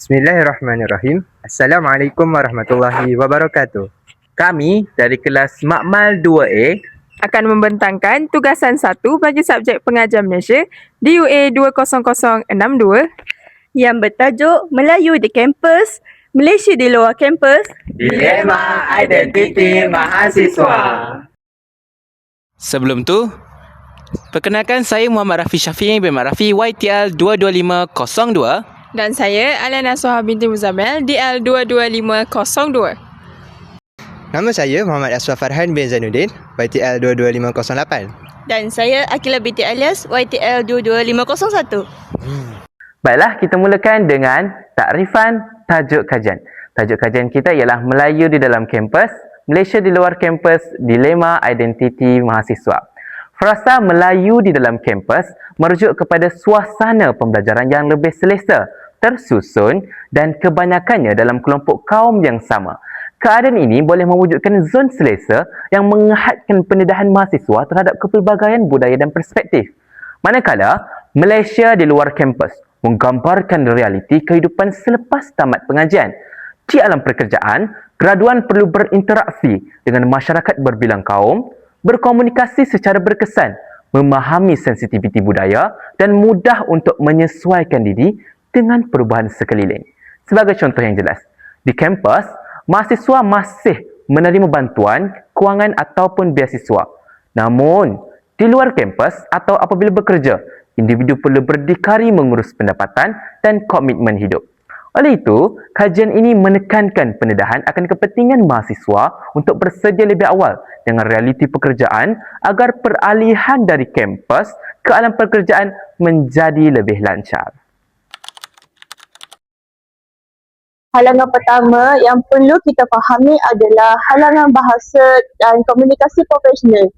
Bismillahirrahmanirrahim. Assalamualaikum warahmatullahi wabarakatuh. Kami dari kelas Makmal 2A akan membentangkan tugasan 1 bagi subjek pengajar Malaysia DUA 20062 yang bertajuk Melayu di Kampus, Malaysia di luar kampus, Dilema Identiti Mahasiswa. Sebelum tu, perkenalkan saya Muhammad Rafi Syafiq bin Rafi YTL 22502 dan saya Alana Soha binti Muzammel DL 22502. Nama saya Muhammad Aswar Farhan bin Zainuddin YTL 22508. dan saya Akila binti Alias YTL 22501. Baiklah, kita mulakan dengan takrifan tajuk kajian. Tajuk kajian kita ialah Melayu di dalam kampus, Malaysia di luar kampus, Dilema Identiti Mahasiswa. Frasa Melayu di dalam kampus merujuk kepada suasana pembelajaran yang lebih selesa, tersusun dan kebanyakannya dalam kelompok kaum yang sama. Keadaan ini boleh mewujudkan zon selesa yang mengehadkan pendedahan mahasiswa terhadap kepelbagaian budaya dan perspektif. Manakala Malaysia di luar kampus menggambarkan realiti kehidupan selepas tamat pengajian. Di alam pekerjaan, graduan perlu berinteraksi dengan masyarakat berbilang kaum, berkomunikasi secara berkesan, memahami sensitiviti budaya dan mudah untuk menyesuaikan diri dengan perubahan sekeliling. Sebagai contoh yang jelas, di kampus, mahasiswa masih menerima bantuan, kewangan ataupun beasiswa. Namun, di luar kampus atau apabila bekerja, individu perlu berdikari mengurus pendapatan dan komitmen hidup. Oleh itu, kajian ini menekankan pendedahan akan kepentingan mahasiswa untuk bersedia lebih awal dengan realiti pekerjaan agar peralihan dari kampus ke alam pekerjaan menjadi lebih lancar. Halangan pertama yang perlu kita fahami adalah halangan bahasa dan komunikasi profesional.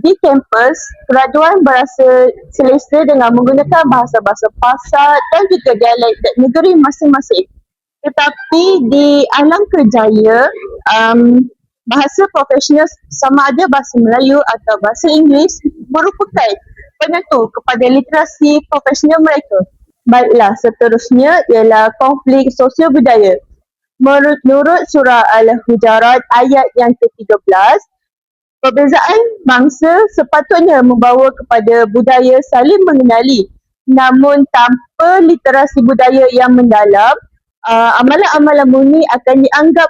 Di kampus, graduan berasa selesa dengan menggunakan bahasa-bahasa pasar dan juga dialek negeri masing-masing. Tetapi di alam kerjaya, bahasa profesional sama ada bahasa Melayu atau bahasa Inggeris merupakan penentu kepada literasi profesional mereka. Baiklah, seterusnya ialah konflik sosial budaya. Menurut surah Al-Hujarat ayat yang ke-13, perbezaan bangsa sepatutnya membawa kepada budaya saling mengenali. Namun tanpa literasi budaya yang mendalam, amalan-amalan murni akan dianggap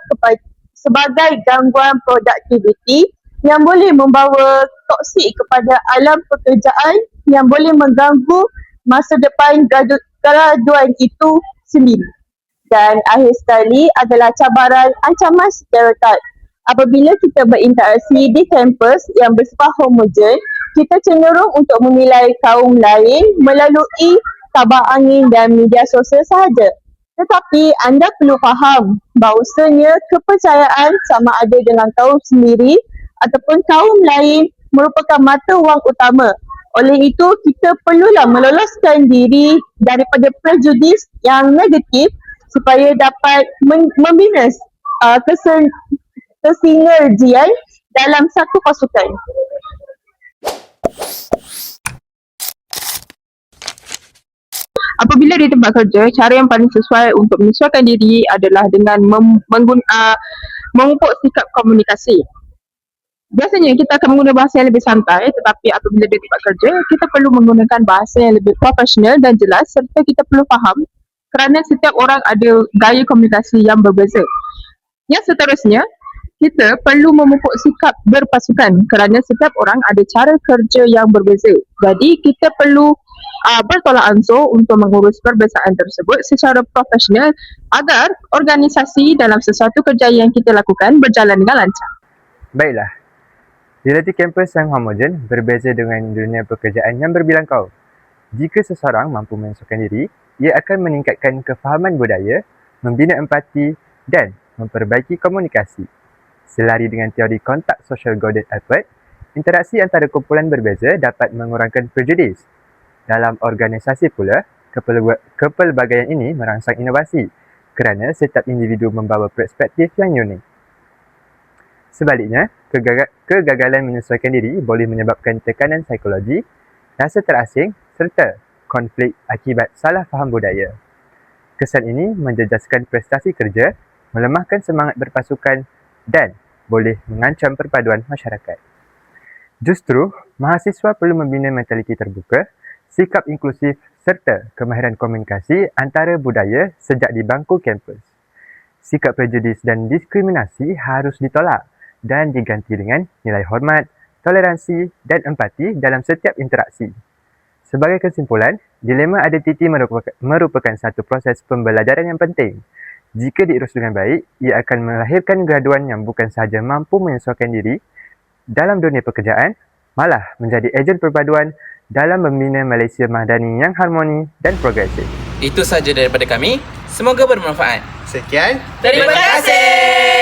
sebagai gangguan produktiviti yang boleh membawa toksik kepada alam pekerjaan yang boleh mengganggu masa depan graduan itu sendiri. Dan akhir sekali adalah cabaran ancaman stereotip. Apabila kita berinteraksi di kampus yang bersifat homogen, kita cenderung untuk menilai kaum lain melalui kabar angin dan media sosial sahaja. Tetapi anda perlu faham bahawasanya kepercayaan sama ada dengan kaum sendiri ataupun kaum lain merupakan mata wang utama. Oleh itu, kita perlulah meloloskan diri daripada prejudis yang negatif supaya dapat membina kesinergian dalam satu pasukan. Apabila di tempat kerja, cara yang paling sesuai untuk menyesuaikan diri adalah dengan memupuk sikap komunikasi. Biasanya kita akan menggunakan bahasa yang lebih santai, tetapi apabila di tempat kerja, kita perlu menggunakan bahasa yang lebih profesional dan jelas serta kita perlu faham kerana setiap orang ada gaya komunikasi yang berbeza. Yang seterusnya, kita perlu memupuk sikap berpasukan kerana setiap orang ada cara kerja yang berbeza. Jadi, kita perlu bertolak ansur untuk mengurus perbezaan tersebut secara profesional agar organisasi dalam sesuatu kerja yang kita lakukan berjalan dengan lancar. Baiklah, realiti kampus yang homogen berbeza dengan dunia pekerjaan yang berbilang kaum. Jika seseorang mampu menyesuaikan diri, ia akan meningkatkan kefahaman budaya, membina empati dan memperbaiki komunikasi. Selari dengan teori kontak social golden effort, interaksi antara kumpulan berbeza dapat mengurangkan prejudis. Dalam organisasi pula, kepelbagaian ini merangsang inovasi kerana setiap individu membawa perspektif yang unik. Sebaliknya, kegagalan menyesuaikan diri boleh menyebabkan tekanan psikologi, rasa terasing serta konflik akibat salah faham budaya. Kesan ini menjejaskan prestasi kerja, melemahkan semangat berpasukan dan boleh mengancam perpaduan masyarakat. Justru, mahasiswa perlu membina mentaliti terbuka, sikap inklusif serta kemahiran komunikasi antara budaya sejak di bangku kampus. Sikap prejudis dan diskriminasi harus ditolak dan diganti dengan nilai hormat, toleransi dan empati dalam setiap interaksi. Sebagai kesimpulan, dilema identiti merupakan satu proses pembelajaran yang penting. Jika diurus dengan baik, ia akan melahirkan graduan yang bukan sahaja mampu menyesuaikan diri dalam dunia pekerjaan, malah menjadi ejen perpaduan dalam membina Malaysia Madani yang harmoni dan progresif. Itu sahaja daripada kami. Semoga bermanfaat. Sekian. Terima kasih.